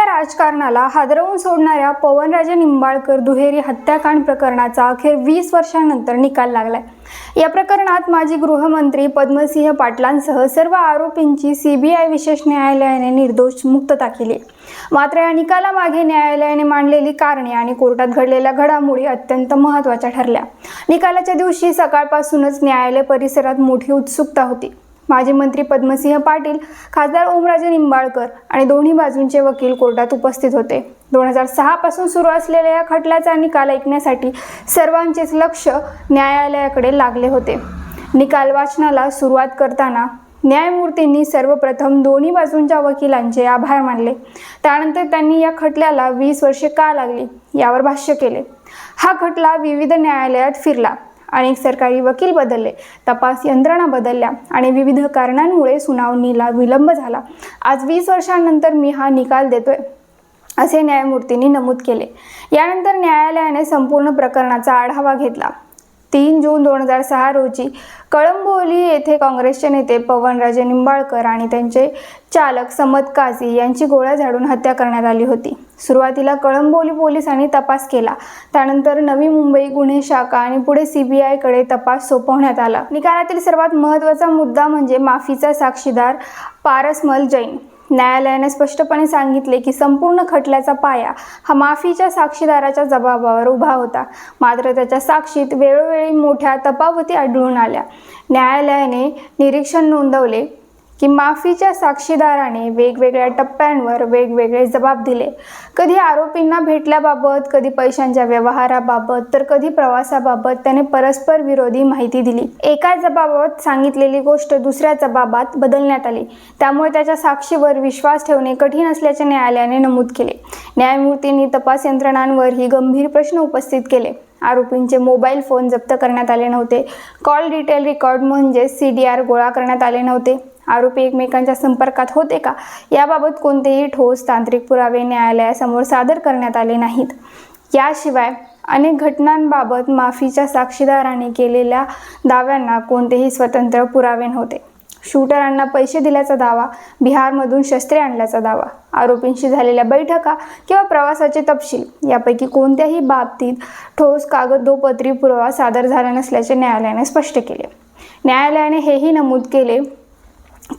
राजकारणाला हादरवून सोडणाऱ्या पवनराजे निंबाळकर दुहेरी हत्याकांड प्रकरणाचा अखेर 20 वर्षांनंतर निकाल लागलाय। या प्रकरणात माजी गृहमंत्री पद्मसिंह पाटलांसह सर्व आरोपींची सीबीआय विशेष न्यायालयाने निर्दोष मुक्तता केली। मात्र या निकालामागे न्यायालयाने मांडलेली कारणे आणि कोर्टात घडलेल्या घडामोडी अत्यंत महत्त्वाच्या ठरल्या। निकालाच्या दिवशी सकाळपासूनच न्यायालय परिसरात मोठी उत्सुकता होती। माजी मंत्री पद्मसिंह पाटील, खासदार ओमराजे निंबाळकर आणि दोन्ही बाजूंचे वकील कोर्टात उपस्थित होते। 2006 पासून सुरू असलेल्या या खटल्याचा निकाल ऐकण्यासाठी सर्वांचेच लक्ष न्यायालयाकडे लागले होते। निकाल वाचनाला सुरुवात करताना न्यायमूर्तींनी सर्वप्रथम दोन्ही बाजूंच्या वकिलांचे आभार मानले। त्यानंतर त्यांनी या खटल्याला 20 वर्षे का लागली यावर भाष्य केले। हा खटला विविध न्यायालयात फिरला, अनेक सरकारी वकील बदलले, तपास यंत्रणा बदलल्या आणि विविध कारणांमुळे सुनावणीला विलंब झाला। आज 20 वर्षांनंतर मी हा निकाल देतोय, असे न्यायमूर्तींनी नमूद केले। यानंतर न्यायालयाने संपूर्ण प्रकरणाचा आढावा घेतला। 3 जून 2006 रोजी कळंबोली येथे काँग्रेसचे नेते पवनराजे निंबाळकर आणि त्यांचे चालक समद काझी यांची गोळ्या झाडून हत्या करण्यात आली होती। सुरुवातीला कळंबोली पोलिसांनी तपास केला, त्यानंतर नवी मुंबई गुन्हे शाखा आणि पुढे सीबीआयकडे तपास सोपवण्यात आला। निकालातील सर्वात महत्त्वाचा मुद्दा म्हणजे माफीचा साक्षीदार पारसमल जैन। न्यायालयाने स्पष्टपणे सांगितले की संपूर्ण खटल्याचा पाया हा माफीच्या साक्षीदाराच्या जबाबावर उभा होता। मात्र त्याच्या साक्षीत वेळोवेळी मोठ्या तफावती आढळून आल्या। न्यायालयाने निरीक्षण नोंदवले की माफीच्या साक्षीदाराने वेगवेगळ्या टप्प्यांवर वेगवेगळे जबाब दिले। कधी आरोपींना भेटल्याबाबत, कधी पैशांच्या व्यवहाराबाबत, तर कधी प्रवासाबाबत त्याने परस्पर विरोधी माहिती दिली। एका जबाबात सांगितलेली गोष्ट दुसऱ्या जबाबात बदलण्यात आली, त्यामुळे त्याच्या साक्षीवर विश्वास ठेवणे कठीण असल्याचे न्यायालयाने नमूद केले। न्यायमूर्तींनी तपास यंत्रणांवरही गंभीर प्रश्न उपस्थित केले। आरोपींचे मोबाईल फोन जप्त करण्यात आले नव्हते, कॉल डिटेल रेकॉर्ड म्हणजे CDR गोळा करण्यात आले नव्हते, आरोपी एकमेकांच्या संपर्कात होते का याबाबत कोणतेही ठोस तांत्रिक पुरावे न्यायालयासमोर सादर करण्यात आले नाहीत। याशिवाय अनेक घटनांबाबत माफीच्या साक्षीदाराने केलेल्या दाव्यांना कोणतेही स्वतंत्र पुरावे नव्हते। शूटरांना पैसे दिल्याचा दावा, बिहारमधून शस्त्रे आणल्याचा दावा, आरोपींशी झालेल्या बैठका किंवा प्रवासाचे तपशील यापैकी कोणत्याही बाबतीत ठोस कागदोपत्री पुरावा सादर झाला नसल्याचे न्यायालयाने स्पष्ट केले। न्यायालयाने हेही नमूद केले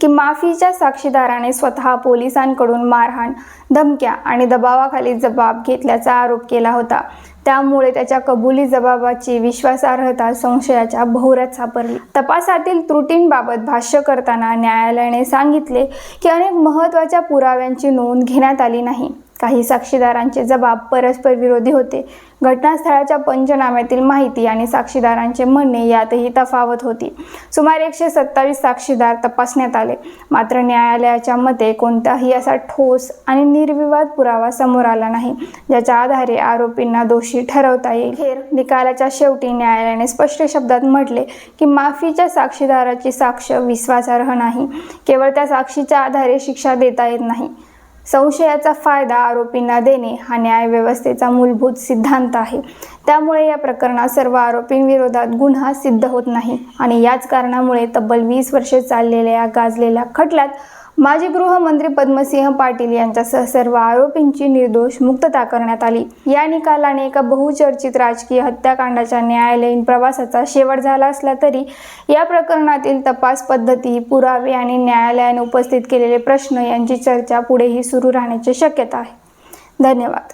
की माफीच्या साक्षीदाराने स्वतः पोलिसांकडून मारहाण, धमक्या आणि दबावाखाली जबाब घेतल्याचा आरोप केला होता। त्यामुळे त्याच्या कबुली जबाबाची विश्वासार्हता संशयाच्या भोवऱ्यात सापडली। तपासातील त्रुटींबाबत भाष्य करताना न्यायालयाने सांगितले की अनेक महत्त्वाच्या पुराव्यांची नोंद घेण्यात आली नाही। काही साक्षीदारांचे जबाब परस्पर विरोधी होते। घटनास्थळाच्या पंचनाम्यातील माहिती आणि साक्षीदारांचे म्हणणे यातही तफावत होती। सुमारे 127 साक्षीदार तपासण्यात आले, मात्र न्यायालयाच्या मते कोणताही असा ठोस आणि निर्विवाद पुरावा समोर आला नाही ज्याच्या आधारे आरोपींना दोषी ठरवता येईल। अखेर निकालाच्या शेवटी न्यायालयाने स्पष्ट शब्दात म्हटले की माफीच्या साक्षीदाराची साक्ष विश्वासार्ह नाही, केवळ त्या साक्षीच्या आधारे शिक्षा देता येत नाही। संशयाचा फायदा आरोपींना देणे हा न्यायव्यवस्थेचा मूलभूत सिद्धांत आहे। त्यामुळे या प्रकरणात सर्व आरोपींविरोधात गुन्हा सिद्ध होत नाही आणि याच कारणामुळे तब्बल 20 वर्षे चाललेल्या या गाजलेल्या खटल्यात माजी गृहमंत्री पद्मसिंह पाटील यांच्यासह सर्व आरोपींची निर्दोष मुक्तता करण्यात आली। या निकालाने एका बहुचर्चित राजकीय हत्याकांडाच्या न्यायालयीन प्रवासाचा शेवट झाला असला तरी या प्रकरणातील तपास पद्धती, पुरावे आणि न्यायालयाने उपस्थित केलेले प्रश्न यांची चर्चा पुढेही सुरू राहण्याची शक्यता आहे। धन्यवाद।